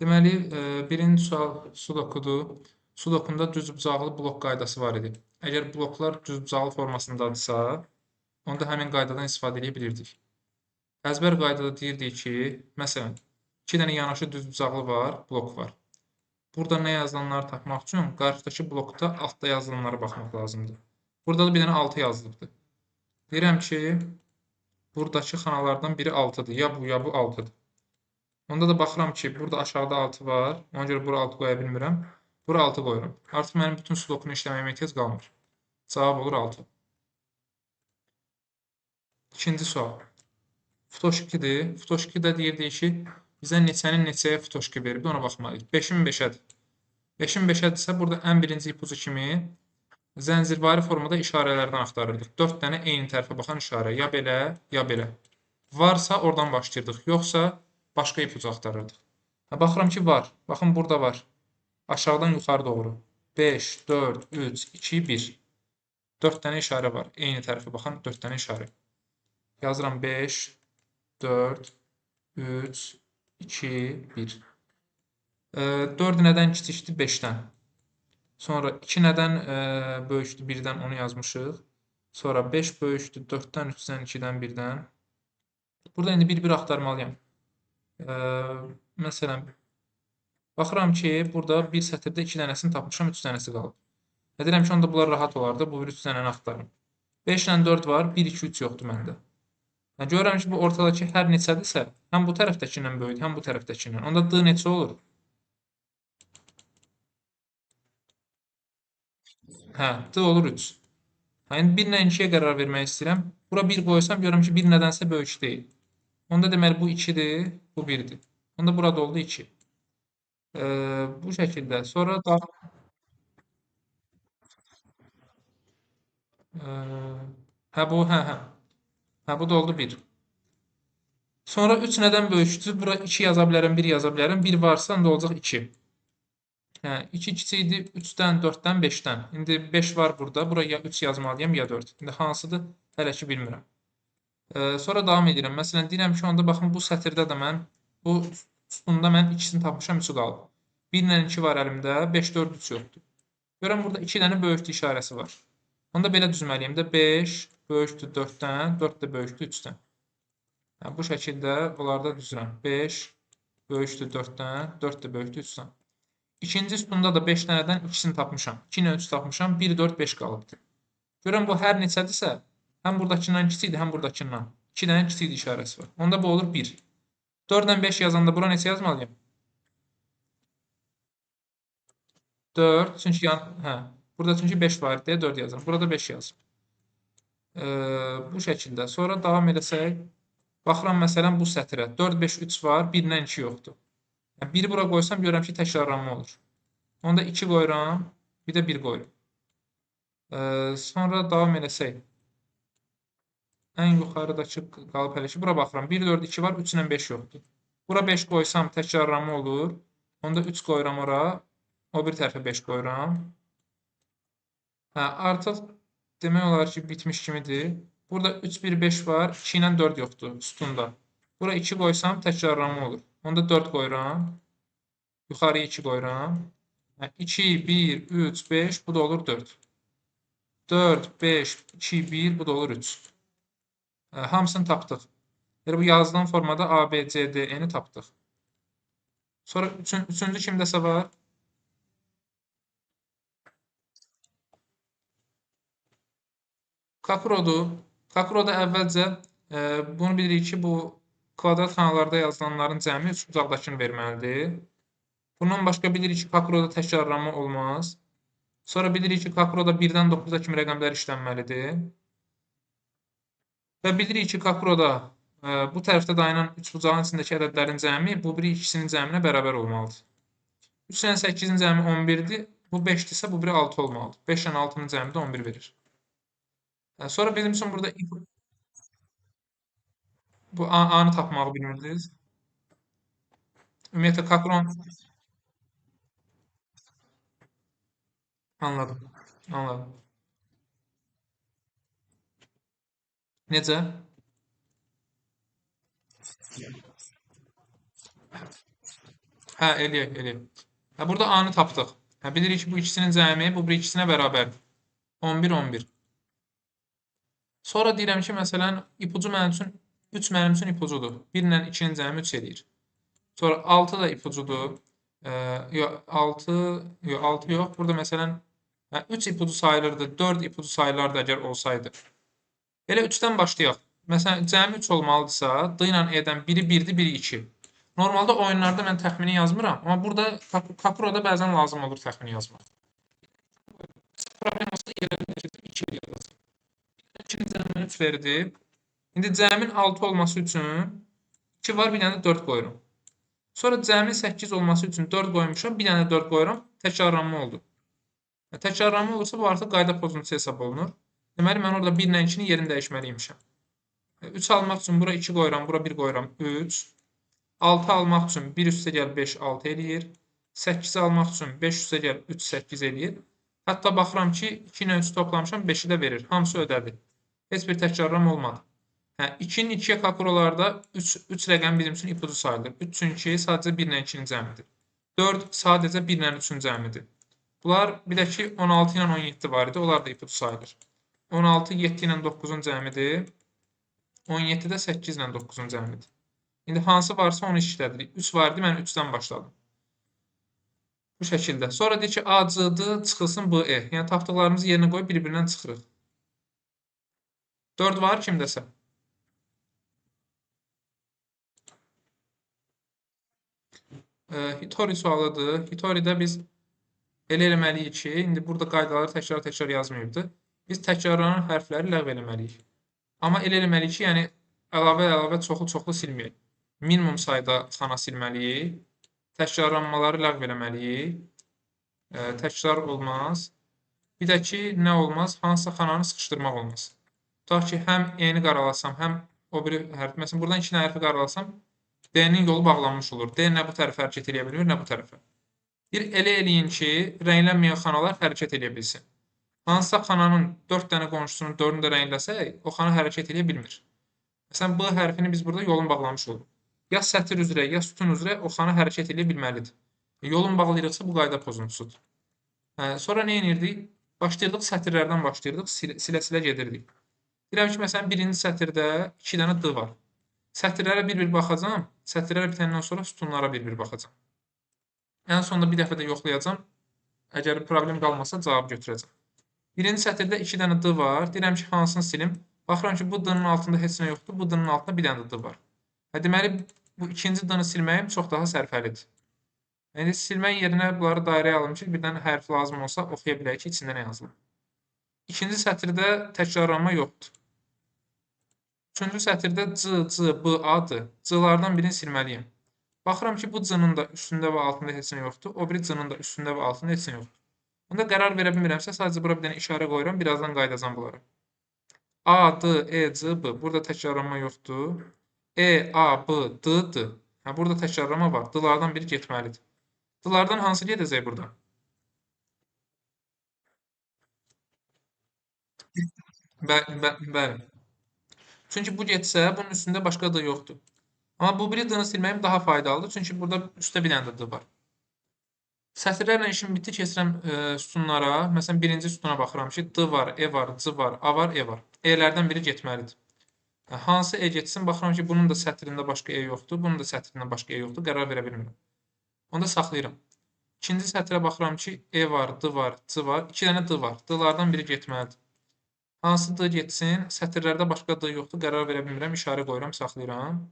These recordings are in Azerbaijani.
Deməli, birinci sual sudokudur. Sudokunda düzbucaqlı blok qaydası var idi. Əgər bloklar düzbucaqlı formasındadırsa, onda həmin qaydadan istifadə edə bilirdik. Əzbər qaydada deyirdik ki, məsələn, 2 dənə yanaşı düzbucaqlı var, blok var. Burada nə yazılanları tapmaq üçün qarşıdakı blokda altda yazılanlara baxmaq lazımdır. Burada da bir dənə 6 yazılıbdır. Deyirəm ki, buradakı xanalardan biri 6-dır. Ya bu, ya bu 6-dır. Onda da baxıram ki, burada aşağıda 6 var. Ona görə bura 6 qoya bilmirəm. Bura 6 qoyuram. Artıq mənim bütün stokunu işləməyimə ehtiyac qalmır. Cavab olur 6. İkinci sual. Futoşkidir. Futoşkidə deyirdik ki, bizə neçənin neçəyə futoşki veribdir, ona baxmalıyıq. 5-in 5-ədir. 5-in 5-ədirsə, burada ən birinci ipucu kimi zəncirvari formada işarələrdən axtarırdıq. 4 dənə eyni tərəfə baxan işarə. Ya belə, ya belə. Varsa oradan başlayırdıq. Yoxsa başqa ipucu axtarırdıq. Baxıram ki, var. Baxın, burada var. Aşağıdan yuxarı doğru. 5, 4, 3, 2, 1. 4 dənə işarə var. Eyni tərəfə baxan 4 dənə işarə. Yazıram 5, 4, 3, 2, 1. 4 nədən kiçikdir? 5-dən. Sonra 2 nədən böyükdür? 1-dən, onu yazmışıq. Sonra 5 böyükdür 4-dən, 3-dən, 2-dən, 1-dən. Burada indi bir-bir axtarmalıyam. Məsələn, baxıram ki, burada bir sətirdə 2 dənəsini tapmışam, 3 dənəsi qalıb. Deyirəm ki, onda bunlar rahat olardı. Bu 3 dənəni axtarım. 5 ilə 4 var, 1, 2, 3 yoxdur məndə. Görürəm ki, bu ortadakı hər neçədirsə, həm bu tərəfdəkindən böyükdür, həm bu tərəfdəkindən. Onda D neçə olur? Hə, D olur 3. İndi 1 ilə 2-yə qərar vermək istəyirəm. Bura 1 qoysam, görürəm ki, 1 nədənsə böyük deyil. Onda deməli bu 2-dir, bu 1-dir. Onda burada oldu 2. Bu şəkildə. Sonra da hə bu, hə. Hə, bu da oldu 1. Sonra 3 nədən böyükdür? Bura 2 yaza bilərəm, 1 yaza bilərəm. 1 varsa, onda olacaq 2. Hə, 2 kiçikdir 3-dən, 4-dən, 5-dən. İndi 5 var burada. Bura ya 3 yazmalıyam, ya 4. İndi hansıdır? Hələ ki bilmirəm. Sonra davam edirəm. Məsələn, deyirəm ki, onda baxın bu sətirdə də mən bu sütunda mən ikisini tapmışam, 3-ü qalıb. 1 ilə 2 var əlimdə, 5, 4, 3 yoxdur. Görürəm burada 2 dənə böyüklük işarəsi var. Onda belə düzməliyəm də 5 böyükdür 4-dən, 4 də böyükdür 3-dən. Bu şəkildə bunlarda düzürəm. 5 böyükdür 4-dən, 4 də böyükdür 3-dən. İkinci sütunda da 5 dənədən ikisini tapmışam. 2 ilə 3 tapmışam, 1, 4, 5 qalıbdır. Görürəm bu hər neçədirsə, həm buradakından kiçikdir, həm buradakından. 2 dənə kiçikdir işarəsi var. Onda bu olur 1. 4 ilə 5 yazanda bura neçə yazmalıyam? 4. Çünki burada çünki 5 var deyə 4 yazıram. Burada 5 yazıram. Bu şəkildə. Sonra davam edəsək, baxıram məsələn bu sətrə. 4, 5, 3 var, 1 ilə 2 yoxdur. 1-i bura qoysam görürəm ki, təkrarlanma olur. Onda 2 qoyuram, bir də 1 qoyuram. Sonra davam edəsək. Ən yuxarıdakı qalıb hələ ki, bura baxıram. 1, 4, 2 var, 3 ilə 5 yoxdur. Bura 5 qoysam təkrarlanma olur. Onda 3 qoyuram ora. O bir tərəfə 5 qoyuram. Artıq demək olar ki, bitmiş kimidir. Burada 3, 1, 5 var. 2 ilə 4 yoxdur sütunda. Bura 2 qoysam təkrarlanma olur. Onda 4 qoyuram. Yuxarıya 2 qoyuram. 2, 1, 3, 5. Bu da olur 4. 4, 5, 2, 1. Bu da olur 3. Hamısını tapdıq. Bu yazılan formada A, B, C, D, E-ni tapdıq. Sonra üçüncü kimdəsə var? Kaprodur. Kaproda əvvəlcə bunu bilirik ki, bu kvadrat xanalarda yazılanların cəmi üçbucaqdakını verməlidir. Bundan başqa bilirik ki, kakroda təkrarlanma olmaz. Sonra bilirik ki, kakroda 1-dən 9-a kimi rəqəmlər işlənməlidir. Və bilirik ki, kakroda bu tərəfdə dayanan üçbucağın içindəki ədədlərin cəmi bu biri ikisinin cəminə bərabər olmalıdır. 3 ilə 8-in cəmi 11-dir. Bu 5-dirsə, bu biri 6 olmalıdır. 5 ilə 6-nın cəmi də 11 verir. Sonra bizim üçün burada bu A-nı tapmağı bilmirdiniz. Ümumiyyətlə, kakron anladım. Anladım. Necə? Hə, eləyək. Hə, burada A-nı tapdıq. Hə, bilirik ki, bu ikisinin cəmi bu bir ikisinə bərabərdir. 11, 11. Sonra deyirəm ki, məsələn, ipucu mənim üçün 3 mənim üçün ipucudur. 1 ilə 2-nin cəmi 3 eləyir. Sonra 6 da ipucudur. Yox, 6, yox, 6 yox. Burada məsələn 3 ipucu sayılırdı, 4 ipucu sayılardı əgər olsaydı. Elə 3-dən başlayaq. Məsələn, cəmi 3 olmalıdırsa, D ilə E-dən biri 1-dir, biri 2. Normalda oyunlarda mən təxmini yazmıram, amma burada Kakuroda bəzən lazım olur təxmini yazmaq. Problem olsa yerə biləcək 2 yazasın. 2-nin cəmi 3 verdi. İndi cəmin 6 olması üçün 2 var, bir dənə 4 qoyuram. Sonra cəmin 8 olması üçün 4 qoymuşam, bir dənə 4 qoyuram, təkrarlanma oldu. Təkrarlanma olursa bu artıq qayda pozuntusu hesab olunur. Deməli, mən orada 1 ilə 2-nin yerini dəyişməliymişəm. 3 almaq üçün bura 2 qoyuram, bura 1 qoyuram, 3. 6 almaq üçün 1 üstə gəl 5, 6 eləyir. 8 almaq üçün 5 üstə gəl 3, 8 eləyir. Hətta baxıram ki, 2 ilə 3 toplamışam, 5-i də verir. Hamısı ödədi. Heç bir təkrarlama olmadı. 2-nin 2-yə kalkulalarda 3 rəqəm bizim üçün ipucu sayılır. 3 çünki sadəcə 1 ilə 2-nin cəmidir. 4 sadəcə 1 ilə 3-ün cəmidir. Bunlar bir də ki 16 ilə 17 var idi. Onlar da ipucu sayılır. 16 7 ilə 9-un cəmidir. 17 də 8 ilə 9-un cəmidir. İndi hansı varsa onu işlədirik. 3 var idi, mən 3-dən başladım. Bu şəkildə. Sonra deyir ki, A, C-dir, çıxılsın B, E. Yəni tapdıqlarımızı yerinə qoyub bir-birindən çıxırıq. 4 var kimdəsə? Hitori sualıdır. Hitori'də biz elə eləməliyik ki, indi burada qaydaları təkrar-təkrar yazmayıbdı. Biz təkrarlanan hərfləri ləğv eləməliyik. Amma elə eləməliyik ki, yəni əlavə çoxlu silməyək. Minimum sayda xana silməliyik. Təkrarlanmaları ləğv eləməliyik. Təkrar olmaz. Bir də ki, nə olmaz? Hansısa xananı sıxışdırmaq olmaz. Tutaq ki, həm E-ni qaralasam, həm o biri hərf. Məsələn, buradan 2 hərfi qaralasam, D-nin yolu bağlanmış olur. D nə bu tərəfə hərəkət edə bilmir, nə bu tərəfə. Bir elə eləyin ki, rənglənməyən xanalar hərəkət edə bilsin. Hansısa xananın 4 dənə qonşusunun 4-ünü də rəngləsək, o xana hərəkət edə bilmir. Məsələn, B hərfini biz burada yolun bağlamış oluruq. Ya sətr üzrə, ya sütun üzrə o xana hərəkət edə bilməlidir. Yolun bağlayırıqsa bu qayda pozuntusudur. Sonra nə edirdik? Başlayırdıq sətirlərdən başlayırdıq, silə-silə gedirdik. Deyirəm ki, məsələn, birinci sətirdə 2 dənə D var. Sətirlərə bir-bir baxacam. Sətirlərə bitəndən sonra sütunlara bir-bir baxacam. Ən sonunda bir dəfə də yoxlayacam. Əgər problem qalmasa cavab götürəcəm. Birinci sətirdə 2 dənə D var. Deyirəm ki, hansını silim? Baxıram ki, bu D-nin altında heç nə yoxdur. Bu D-nin altında bir dənə D var. Deməli, bu ikinci D-ni silməyim çox daha sərfəlidir. Yəni, silmək yerinə bunları dairəyə alım ki, birdən hərf lazım olsa oxuya bilək ki, içində nə yazılır. İkinci sətirdə təkrarlanma yoxdur. Üçüncü sətirdə C, B, A-dır. C-lardan birini silməliyəm. Baxıram ki, bu C-nın da üstündə və altında heç nə yoxdur. O biri C-nın da üstündə və altında heç nə yoxdur. Onda qərar verə bilmirəmsə, sadəcə bura bir dənə işarə qoyuram, birazdan qayıdacam bunlara. A, D, E, C, B. Burada təkrarlanma yoxdur. E, A, B, D-dır. Burada təkrarlanma var. D-lardan biri getməlidir. D-lardan hansı gedəcək burada? Bəli. Çünki bu getsə, bunun üstündə başqa D yoxdur. Amma bu biri D-ni silməyim daha faydalıdır. Çünki burada üstdə bir dənə D var. Sətirlərlə işim bitdi, keçirəm sütunlara. Məsələn, birinci sütuna baxıram ki, D var, E var, C var, A var, E var. E-lərdən biri getməlidir. Hansı E getsin? Baxıram ki, bunun da sətrində başqa E yoxdur, bunun da sətrində başqa E yoxdur. Qərar verə bilmirəm. Onda saxlayıram. İkinci sətrə baxıram ki, E var, D var, C var. 2 dənə D var. D-lardan biri getməlidir. Hansı D getsin? Sətirlərdə başqa D yoxdur. Qərar verə bilmirəm. İşarə qoyuram, saxlayıram.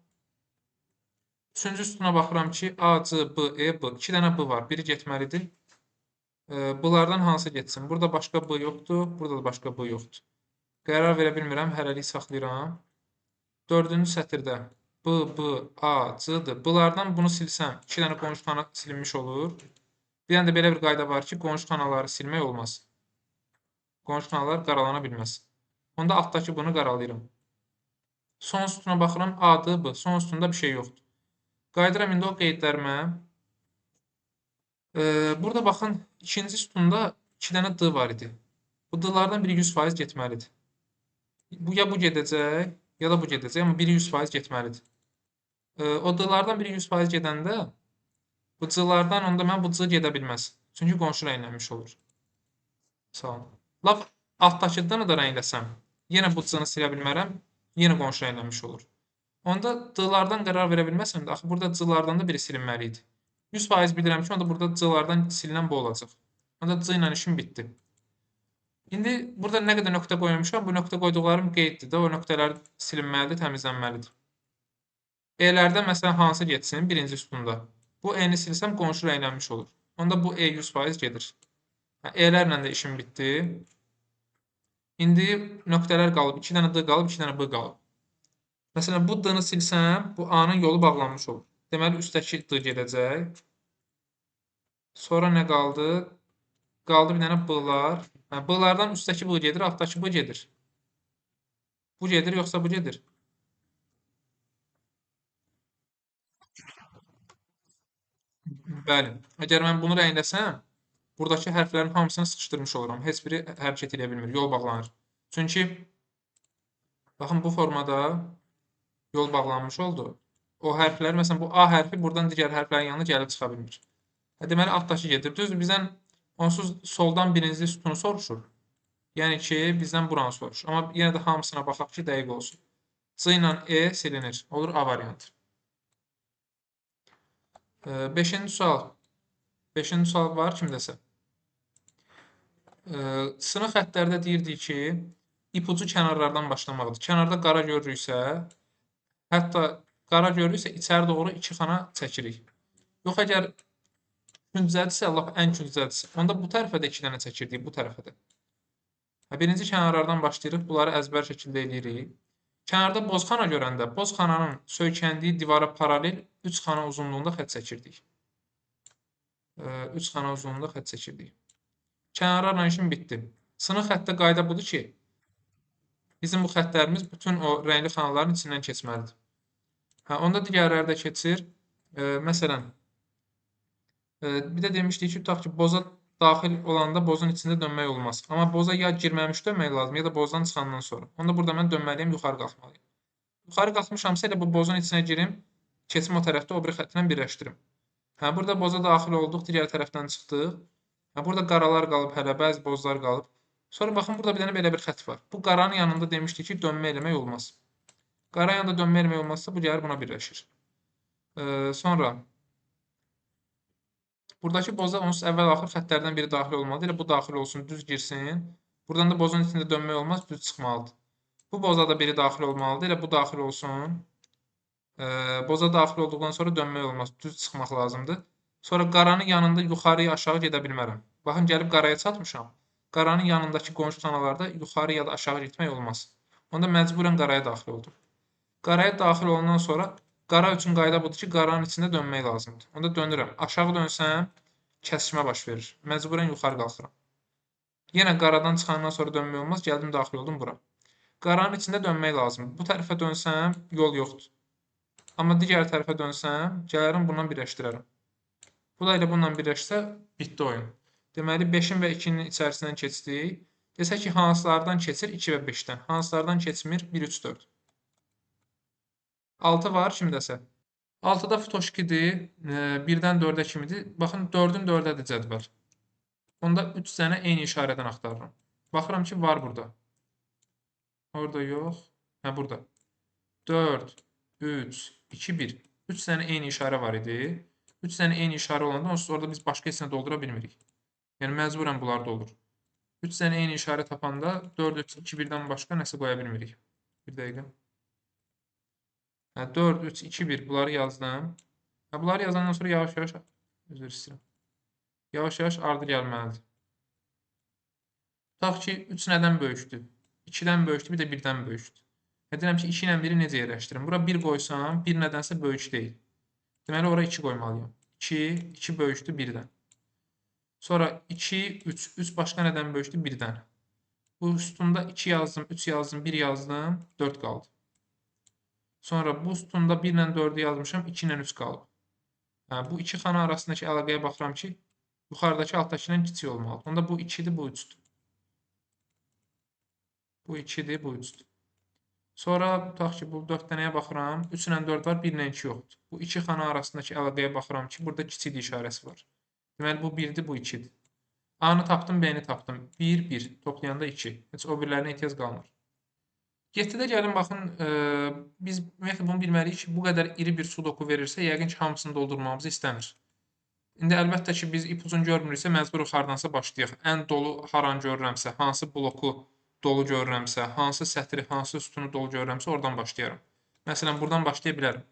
Üçüncü sütuna baxıram ki, A, C, B, E, B. 2 dənə B var. Biri getməlidir. Bunlardan hansı getsin? Burada başqa B yoxdur. Burada da başqa B yoxdur. Qərar verə bilmirəm. Hələlik saxlayıram. Dördüncü sətirdə B, B, A, C-dir. Bunlardan bunu silsəm, 2 dənə qonşu xana silinmiş olur. Bir dənə də belə bir qayda var ki, qonşu xanaları silmək olmaz. Qonşu xanalar qaralana bilməz. Onda altdakı bunu qaralayıram. Son sütuna baxıram, A-dır, B. Son sütunda bir şey yoxdur. Qayıdıram indi o qeydlərimə. Burada baxın, ikinci sütunda 2 dənə D var idi. Bu D-lardan biri 100% getməlidir. Ya bu gedəcək, ya da bu gedəcək, amma biri 100% getməlidir. O D-lardan biri 100% gedəndə Bu c-lardan onda mən bu c gedə bilməz. Çünki qonşu rənglənmiş olur. Sağ olun. Lap altdakıdan da rəngləsəm, yenə bu c-ni silə bilmərəm, yenə qonşu rənglənmiş olur. Onda d-lardan qərar verə bilməsəm də, axı burada c-lardan da biri silinməli idi. 100% bilirəm ki, onda burada c-lardan silinən bu olacaq. Onda c ilə işim bitdi. İndi burada nə qədər nöqtə qoymuşam, bu nöqtə qoyduqlarım qeyddir də, o nöqtələr silinməlidir, təmizlənməlidir. E-lərdən məsələn hansı getsin? Birinci sütunda. Bu E-ni silsəm qonşu rənglənmiş olur. Onda bu E 100% gedir. E-lərlə də işim bitdi. İndi nöqtələr qalıb. 2 dənə D qalıb, 2 dənə B qalıb. Məsələn, bu D-ni silsəm, bu A-nın yolu bağlanmış olur. Deməli, üstdəki D gedəcək. Sonra nə qaldı? Qaldı bir dənə B-lar. B-lardan üstdəki B gedir, altdakı B gedir. Bu gedir, yoxsa bu gedir? Bəli. Əgər mən bunu rəngləsəm, buradakı hərflərin hamısını sıxışdırmış oluram. Heç biri hərəkət edə bilmir, yol bağlanır. Çünki baxın bu formada yol bağlanmış oldu. O hərflər, məsələn bu A hərfi buradan digər hərflərin yanına gəlib çıxa bilmir. Deməli altdakı gedir. Düzdür, bizdən onsuz soldan birinci sütunu soruşur. Yəni ki, bizdən buranı soruşur. Amma yenə də hamısına baxaq ki, dəqiq olsun. C ilə E silinir. Olur A variantı. 5-ci sual. 5-ci sual var kimdəsə? Sınıq xəttlərdə deyirdik ki, ipucu kənarlardan başlamaqdır. Kənarda qara görürüksə, hətta qara görürüksə içəri doğru 2 xana çəkirik. Yox, əgər küncdədirsə, lap ən küncdədirsə, onda bu tərəfə də 2 dənə çəkirdik, bu tərəfə də. Birinci kənarlardan başlayırıq, bunları əzbər şəkildə eləyirik. Kənarda bozxana görəndə, bozxananın söykəndiyi divara paralel 3 xana uzunluğunda xətt çəkirdik. 3 xana uzunluğunda xətt çəkirdik. Kənarlarla işim bitdi. Sınıq xəttdə qayda budur ki, bizim bu xəttlərimiz bütün o rəngli xanaların içindən keçməlidir. Onda digərləri də keçir. Məsələn, bir də demişdik ki, tutaq ki, boza daxil olanda bozun içində dönmək olmaz. Amma boza ya girməmiş dönmək lazım, ya da bozdan çıxandan sonra. Onda burada mən dönməliyəm, yuxarı qalxmalıyım. Yuxarı qalxmışamsa elə bu bozun içinə girim, keçim o tərəfdə o biri xəttlə birləşdirim. Burada boza daxil olduq, digər tərəfdən çıxdıq. Burada qaralar qalıb hələ, bəzi bozlar qalıb. Sonra baxın, burada bir dənə belə bir xətt var. Bu qaranın yanında demişdik ki, dönmə eləmək olmaz. Qara yanında dönmə eləmək olmazsa, bu gəlir buna birləşir. Sonra buradakı boza onsuz əvvəl-axır xəttlərdən biri daxil olmalıdır. Elə bu daxil olsun, düz girsin. Buradan da bozun içində dönmək olmaz, düz çıxmalıdır. Bu boza da biri daxil olmalıdır. Elə bu daxil olsun. Boza daxil olduqdan sonra dönmək olmaz, düz çıxmaq lazımdır. Sonra qaranın yanında yuxarıya aşağı gedə bilmərəm. Baxın, gəlib qaraya çatmışam. Qaranın yanındakı qonşu xanalarda yuxarı ya da aşağı getmək olmaz. Onda məcburən qaraya daxil oldum. Qaraya daxil olandan sonra qara üçün qayda budur ki, qaranın içində dönmək lazımdır. Onda dönürəm. Aşağı dönsəm kəsişmə baş verir. Məcburən yuxarı qalxıram. Yenə qaradan çıxandan sonra dönmək olmaz. Gəldim daxil oldum bura. Qaranın içində dönmək lazımdır. Bu tərəfə dönsəm yol yoxdur. Amma digər tərəfə dönsəm, gələrəm bundan birləşdirərəm. Bu da ilə bununla birləşsə, bitdi oyun. Deməli, 5-in və 2-nin içərisindən keçdik. Desək ki, hansılardan keçir? 2 və 5-dən. Hansılardan keçmir? 1, 3, 4. 6 var kimdəsə. 6-da fitoşkidir. 1-dən 4-ə kimidir. Baxın, 4-ün 4-ədir cədvəl. Onda 3 dənə eyni işarədən axtarıram. Baxıram ki, var burada. Orada yox. Burada. 4, 3, 2, 1. 3 dənə eyni işarə var idi. 3 dənə eyni işarə olanda onsuz orada biz başqa heç nə doldura bilmirik. Yəni məcburən bunlar da olur. 3 dənə eyni işarə tapanda 4, 3, 2, 1-dən başqa nəsə qoya bilmirik. Bir dəqiqə. 4, 3, 2, 1 bunları yazdım. Bunları yazandan sonra yavaş-yavaş üzr istəyirəm. Yavaş-yavaş ardı gəlməlidir. Tutaq ki, 3 nədən böyükdür? 2-dən böyükdür, bir də 1-dən böyükdür. Deyirəm ki, 2 ilə 1-i necə yerləşdirim? Bura 1 qoysam, 1 nədənsə böyük deyil. Deməli, ora 2 qoymalıyam. 2, 2 böyükdür 1-dən. Sonra 2, 3, 3 başqa nədən böyükdür? 1-dən. Bu sütunda 2 yazdım, 3 yazdım, 1 yazdım, 4 qaldı. Sonra bu sütunda 1 ilə 4-ü yazmışam, 2 ilə 3 qalıb. Bu 2 xana arasındakı əlaqəyə baxıram ki, yuxarıdakı altdakından kiçik olmalı. Onda bu 2-dir, bu 3-dür. Bu 2-dir, bu 3-dür. Sonra tutaq ki, bu 4 dənəyə baxıram. 3 ilə 4 var, 1 ilə 2 yoxdur. Bu iki xana arasındakı əlaqəyə baxıram ki, burada kiçik işarəsi var. Deməli, bu 1-dir, bu 2-dir. A-nı tapdım, B-ni tapdım. 1, 1. Toplayanda 2. Heç o birlərinə ehtiyac qalmır. 7-də gəlin, baxın, biz ümumiyyətlə bunu bilməliyik ki, bu qədər iri bir sudoku verirsə, yəqin ki, hamısını doldurmamızı istəmir. İndi əlbəttə ki, biz ipucunu görmürüksə, məcburuq hardansa başlayaq. Ən dolu haranı görürəmsə, hansı bloku dolu görürəmsə, hansı sətri, hansı sütunu dolu görürəmsə, oradan başlayaram. Məsələn, buradan başlaya bilərəm.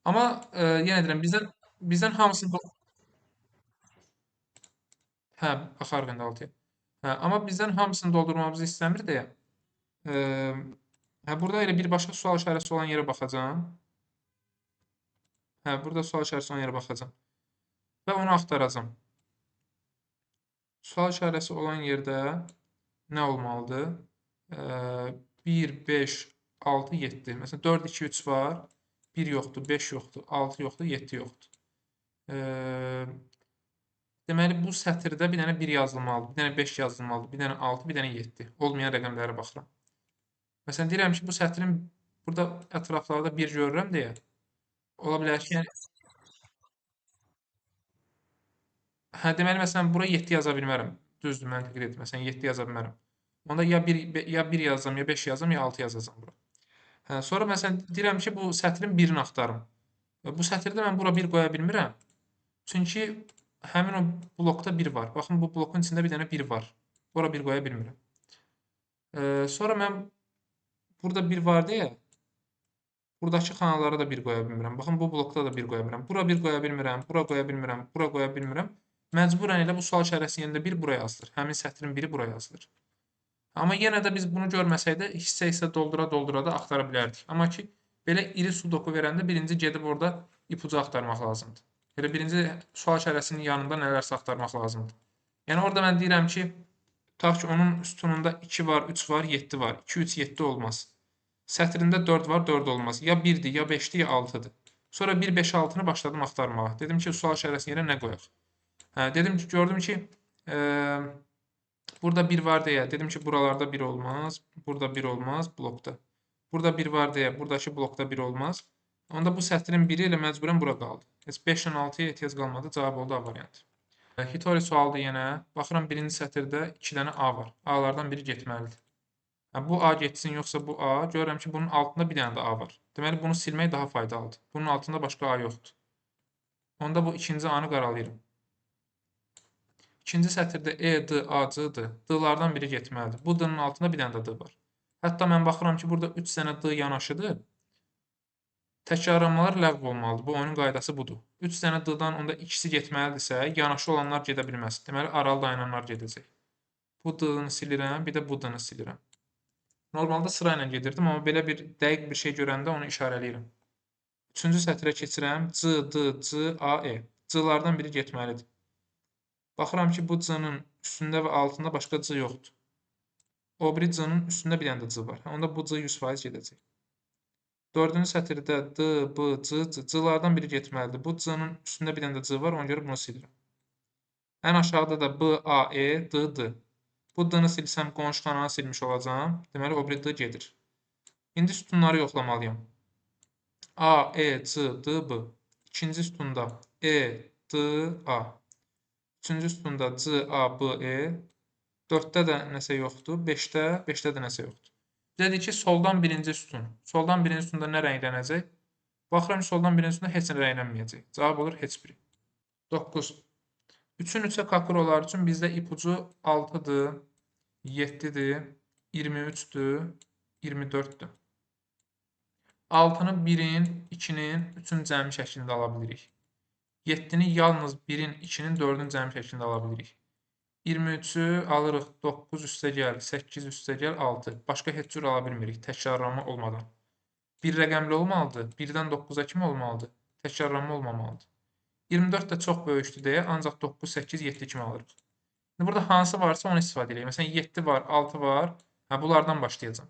Amma yenə deyirəm, bizdən hamısını hə, baxarıq indi 6-ya. Hə, amma bizdən hamısını doldurmamızı istəmir deyə, e, hə, burada elə birbaşa sual işarəsi olan yerə baxacağam. Hə, burada sual işarəsi olan yerə baxacağam və onu axtaracağam. Sual işarəsi olan yerdə nə olmalıdır? 1, 5, 6, 7. Məsələn, 4, 2, 3 var. 1 yoxdur, 5 yoxdur, 6 yoxdur, 7 yoxdur. Deməli, bu sətirdə bir dənə 1 yazılmalıdır, bir dənə 5 yazılmalıdır, bir dənə 6, bir dənə 7. Olmayan rəqəmlərə baxıram. Məsələn, deyirəm ki, bu sətrin burada ətraflarda 1 görürəm deyə. Ola bilər ki, yəni, hə, deməli, məsələn, bura 7 yaza bilmərəm. Düzdür, məntiqlidir. Məsələn, 7 yaza bilmərəm. Onda ya 1 yazacağam, ya 5 yazacağam, ya 6 yazacağam bura. Hə, sonra məsələn deyirəm ki, bu sətrin birini axtarım. Bu sətirdə mən bura 1 qoya bilmirəm. Çünki həmin o blokda 1 var. Baxın, bu blokun içində bir dənə 1 var. Ora 1 qoya bilmirəm. Sonra mən burada 1 var deyə buradakı xanalara da 1 qoya bilmirəm. Baxın, bu blokda da 1 qoya bilmirəm. Bura 1 qoya bilmirəm, bura qoya bilmirəm, bura qoya bilmirəm. Məcburən elə bu sual işarəsinin yerində 1 buraya yazılır. Həmin sətrin biri buraya yazılır. Amma yenə də biz bunu görməsək də hissə-hissə doldura-doldura da axtara bilərdik. Amma ki, belə iri sudoku verəndə birinci gedib orada ipucu axtarmaq lazımdır. Elə birinci sual işarəsinin yanında nələrsə axtarmaq lazımdır. Yəni orada mən deyirəm ki, tutaq ki, onun sütununda 2 var, 3 var, 7 var. 2, 3, 7 olmaz. Sətrində 4 var, 4 olmaz. Ya 1-dir, ya 5-dir, ya 6-dır. Sonra 1, 5, 6-nı başladım axtarmağa. Dedim ki, sual işarəsinin yerə nə qoyaq? Hə, dedim ki, gördüm ki, burada 1 var deyə dedim ki, buralarda 1 olmaz, burada 1 olmaz blokda. Burada 1 var deyə buradakı blokda 1 olmaz. Onda bu sətrin biri ilə məcburən bura qaldı. Heç 5 ilə 6-ya ehtiyac qalmadı. Cavab oldu A variantı. Hitori sualdır yenə. Baxıram, birinci sətirdə 2 dənə A var. A-lardan biri getməlidir. Bu A getsin, yoxsa bu A. Görürəm ki, bunun altında bir dənə də A var. Deməli, bunu silmək daha faydalıdır. Bunun altında başqa A yoxdur. Onda bu ikinci A-nı qaralayıram. İkinci sətirdə E, D, A, C-dir. D-lardan biri getməlidir. Bu D-nın altında bir dənə də D var. Hətta mən baxıram ki, burada 3 dənə D yanaşıdır. Təkrarlanmalar ləğv olmalıdır. Bu oyunun qaydası budur. 3 dənə D-dan onda ikisi getməlidirsə, yanaşı olanlar gedə bilməz. Deməli, aralı dayananlar gedəcək. Bu D-nı silirəm, bir də bu D-nı silirəm. Normalda sıra ilə gedirdim, amma belə bir dəqiq bir şey görəndə onu işarələyirəm. Üçüncü sətrə keçirəm. C, D, C, A, E. C-lardan biri getməlidir. Baxıram ki, bu C-nın üstündə və altında başqa C yoxdur. O biri C-nın üstündə bir dənə də C var. Onda bu C 100% gedəcək. Dördüncü sətirdə D, B, C, C. C-lardan biri getməlidir. Bu C-nın üstündə bir dənə də C var. Ona görə bunu silirəm. Ən aşağıda da B, A, E, D, D. Bu D-nı silsəm qonşu xananı silmiş olacağım. Deməli, o biri D gedir. İndi sütunları yoxlamalıyam. A, E, C, D, B. İkinci sütunda E, D, A. Üçüncü sütunda C, A, B, E. 4-də də nəsə yoxdur. 5-də də nəsə yoxdur. Dedik ki, soldan birinci sütun. Soldan birinci sütunda nə rənglənəcək? Baxıram ki, soldan birinci sütunda heç nə rənglənməyəcək. Cavab olur heç biri. 9. 3-ün 3-ə kakrolar üçün bizdə ipucu 6-dır, 7-dir, 23-dür, 24-dür. 6-nı 1-in, 2-nin, 3-ün cəmi şəklində ala bilirik. 7-ni yalnız 1-in, 2-nin, 4-ün cəmi şəklində ala bilirik. 23-ü alırıq 9 üstəgəl 8 üstəgəl 6. Başqa heç cür ala bilmirik təkrarlanma olmadan. Bir rəqəmli olmalıdır. 1-dən 9-a kimi olmalıdır. Təkrarlanma olmamalıdır. 24 də çox böyükdür deyə ancaq 9, 8, 7 kimi alırıq. İndi burada hansı varsa onu istifadə edək. Məsələn 7 var, 6 var. Hə, bunlardan başlayacağam.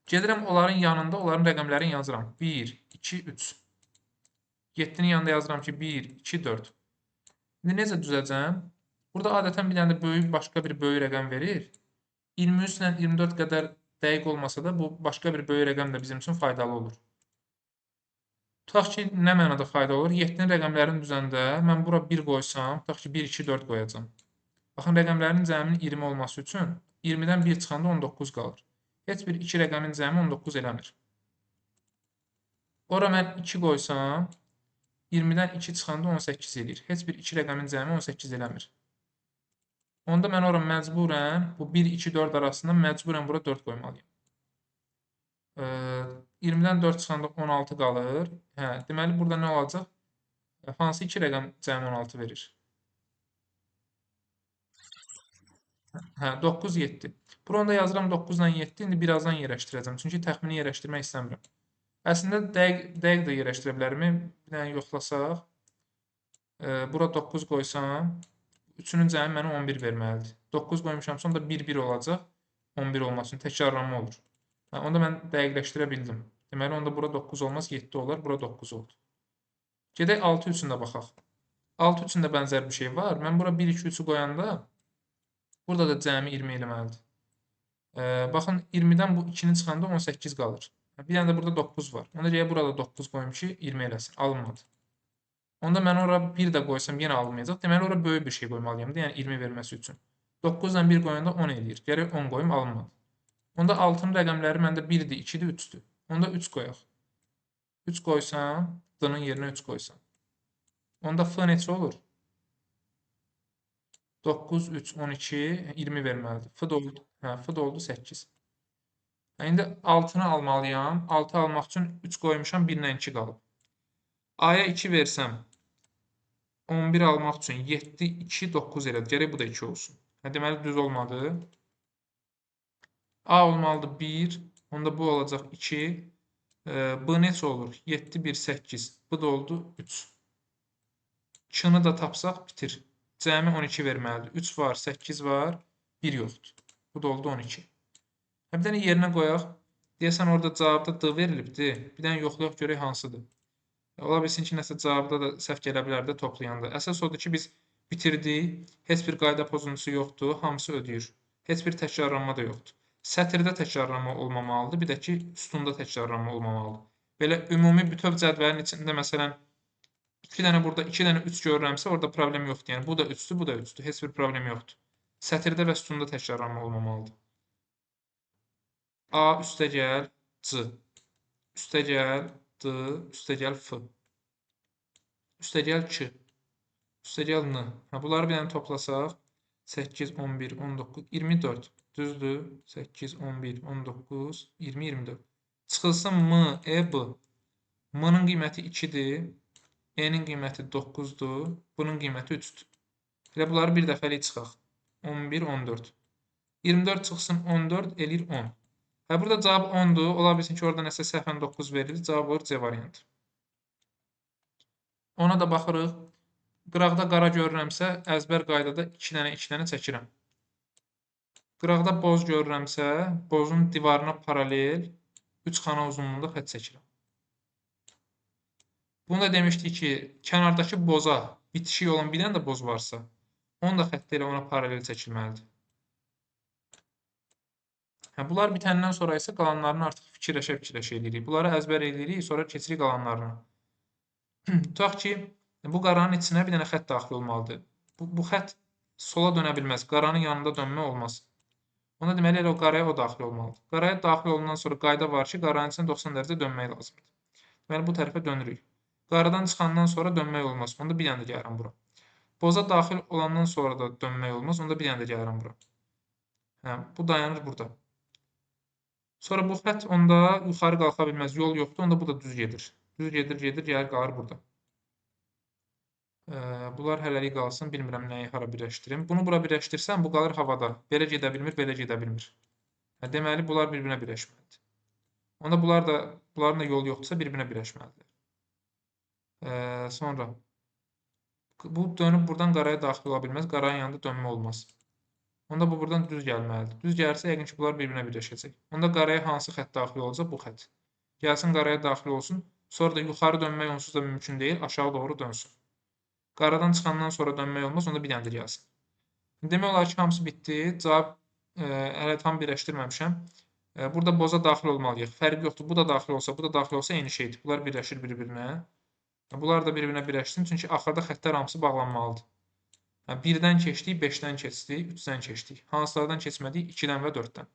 Gedirəm onların yanında onların rəqəmlərini yazıram. 1, 2, 3. 7-nin yanında yazıram ki 1, 2, 4. İndi necə düzəcəm? Burada adətən bir dənə də böyük, başqa bir böyük rəqəm verir. 23 ilə 24 qədər dəqiq olmasa da bu başqa bir böyük rəqəm də bizim üçün faydalı olur. Tutaq ki, nə mənada fayda olur? 7-nin rəqəmlərini düzəndə mən bura 1 qoysam, tutaq ki, 1, 2, 4 qoyacam. Baxın, rəqəmlərin cəminin 20 olması üçün 20-dən 1 çıxanda 19 qalır. Heç bir 2 rəqəmin cəmi 19 eləmir. Ora mən 2 qoysam, 20-dən 2 çıxanda 18 eləyir. Heç bir 2 rəqəmin cəmi 18 eləmir. Onda mən ora məcburən, bu 1, 2, 4 arasında məcburən bura 4 qoymalıyım. 20-dən 4 çıxanda 16 qalır. Hə, deməli, burada nə olacaq? Hansı 2 rəqəm cəmi 16 verir? Hə, 9, 7. Burada yazıram 9 ilə 7. İndi birazdan yerləşdirəcəm. Çünki təxmini yerləşdirmək istəmirəm. Əslində dəqiq də yerləşdirə bilərmi? Bir dənə yoxlasaq. Bura 9 qoysam, 3-ünün cəmi mənə 11 verməlidir. 9 qoymuşam, sonra 1, 1 olacaq. 11 olması üçün təkrarlanma olur. Onda mən dəqiqləşdirə bildim. Deməli, onda bura 9 olmaz, 7 olar. Bura 9 oldu. Gedək 6 üçün də baxaq. 6 üçün də bənzər bir şey var. Mən bura 1, 2, 3-ü qoyanda burada da cəmi 20 eləməlidir. Baxın, 20-dən bu 2-ni çıxanda 18 qalır. Bir dənə də burada 9 var. Ona görə burada 9 qoyum ki, 20 eləsin. Alınmadı. Onda mən ora 1 də qoysam yenə alınmayacaq. Deməli, ora böyük bir şey qoymalıyım da, yəni 20 verməsi üçün. 9-dan 1 qoyanda 10 eləyir. Gərək 10 qoyum, alınmadı. Onda 6-nın rəqəmləri məndə 1-dir, 2-dir, 3-dür. Onda 3 qoyaq. 3 qoysam, D-nın yerinə 3 qoysam. Onda F neçə olur? 9, 3, 12, 20 verməlidir. F da oldu, F da oldu 8. İndi 6-nı almalıyam. 6 almaq üçün 3 qoymuşam, 1-lə 2 qalıb. A-ya 2 versəm, 11 almaq üçün 7, 2, 9 elədir. Gərək bu da 2 olsun. Deməli, düz olmadı. A olmalıdır 1. Onda bu olacaq 2. B neçə olur? 7, 1, 8. Bu da oldu 3. 2-ni da tapsaq bitir. Cəmi 12 verməlidir. 3 var, 8 var, 1 yoxdur. Bu da oldu 12. Bir dənə yerinə qoyaq. Deyəsən orada cavabda D verilibdir. Bir dənə yoxlayaq görək hansıdır. Ola bilsin ki, nəsə cavabda da səhv gələ bilər də toplayanda. Əsas odur ki, biz bitirdik. Heç bir qayda pozuntusu yoxdur. Hamısı ödəyir. Heç bir təkrarlanma da yoxdur. Sətirdə təkrarlanma olmamalıdır. Bir də ki, sütunda təkrarlanma olmamalıdır. Belə ümumi bütöv cədvəlin içində məsələn 2 dənə burada 2 dənə 3 görürəmsə, orada problem yoxdur. Yəni bu da 3-dür, bu da 3-dür. Heç bir problem yoxdur. Sətirdə və sütunda təkrarlanma olmamalıdır. A üstəgəl C. Üstəgəl D, üstəgəl F. Üstəgəl 2. Üstəgəl N. Bunları bir dənə toplasaq 8, 11, 19, 24. Düzdür? 8, 11, 19, 20, 24. Çıxılsın M, E, B. M-nın qiyməti 2-dir. E-nin qiyməti 9-dur. Bunun qiyməti 3-dür. Elə bunları bir dəfəlik çıxaq. 11, 14. 24 çıxsın 14 eləyir 10. Burada cavab 10-dur. Ola bilsin ki, orada nəsə səhvən 9 verilir. Cavab olur C variantı. Ona da baxırıq. Qıraqda qara görürəmsə, əzbər qaydada 2 dənə çəkirəm. Qıraqda boz görürəmsə, bozun divarına paralel 3 xana uzunluğunda xətt çəkirəm. Bunu da demişdik ki, kənardakı boza bitişik olan bir dənə də boz varsa, onun da xətti elə ona paralel çəkilməlidir. Bunlar bitəndən sonra isə qalanlarını artıq fikirləşə edirik. Bunları əzbər edirik, sonra keçirik qalanlarına. Tutaq ki, bu qaranın içinə bir dənə xətt daxil olmalıdır. Bu xətt sola dönə bilməz. Qaranın yanında dönmə olmaz. Ona deməli elə o qaraya o daxil olmalıdır. Qaraya daxil olandan sonra qayda var ki, qaranın içinə 90 dərəcə dönmək lazımdır. Deməli bu tərəfə dönürük. Qaradan çıxandan sonra dönmək olmaz. Onda bir dənə də gəlirəm bura. Boza daxil olandan sonra da dönmək olmaz. Onda bir dənə də gəlirəm bura. Bu dayanır burada. Sonra bu xətt onda yuxarı qalxa bilməz. Yol yoxdur. Onda bu da düz gedir. Düz gedir, gəlir qalır burada. Bunlar hələlik qalsın. Bilmirəm nəyi hara birləşdirim. Bunu bura birləşdirsəm, bu qalır havada. Belə gedə bilmir, belə gedə bilmir. Deməli, bunlar bir-birinə birləşməlidir. Onda bunların da yolu yoxdursa, bir-birinə birləşməlidir. Sonra bu dönüb buradan qaraya daxil ola bilməz. Qaranın yanında dönmə olmaz. Onda bu buradan düz gəlməlidir. Düz gəlirsə, yəqin ki, bunlar bir-birinə birləşəcək. Onda qaraya hansı xətt daxil olacaq? Bu xətt. Gəlsin, qaraya daxil olsun. Sonra da yuxarı dönmək onsuz da mümkün deyil. Aşağı doğru dönsün. Qaradan çıxandan sonra dönmək olmaz. Onda bir dənə də gəlsin. Demək olar ki, hamısı bitdi. Cavab hələ tam birləşdirməmişəm. Burada boza daxil olmalıyıq. Fərqi yoxdur. Bu da daxil olsa, bu da daxil olsa eyni şeydir. Bunlar birləşir bir-birinə. Bunlar da bir-birinə birləşsin. Çünki axırda xəttlər hamısı bağlanmalıdır. 1-dən keçdik, 5-dən keçdik, 3-dən keçdik. Hansılardan keçmədik? 2-dən və 4-dən.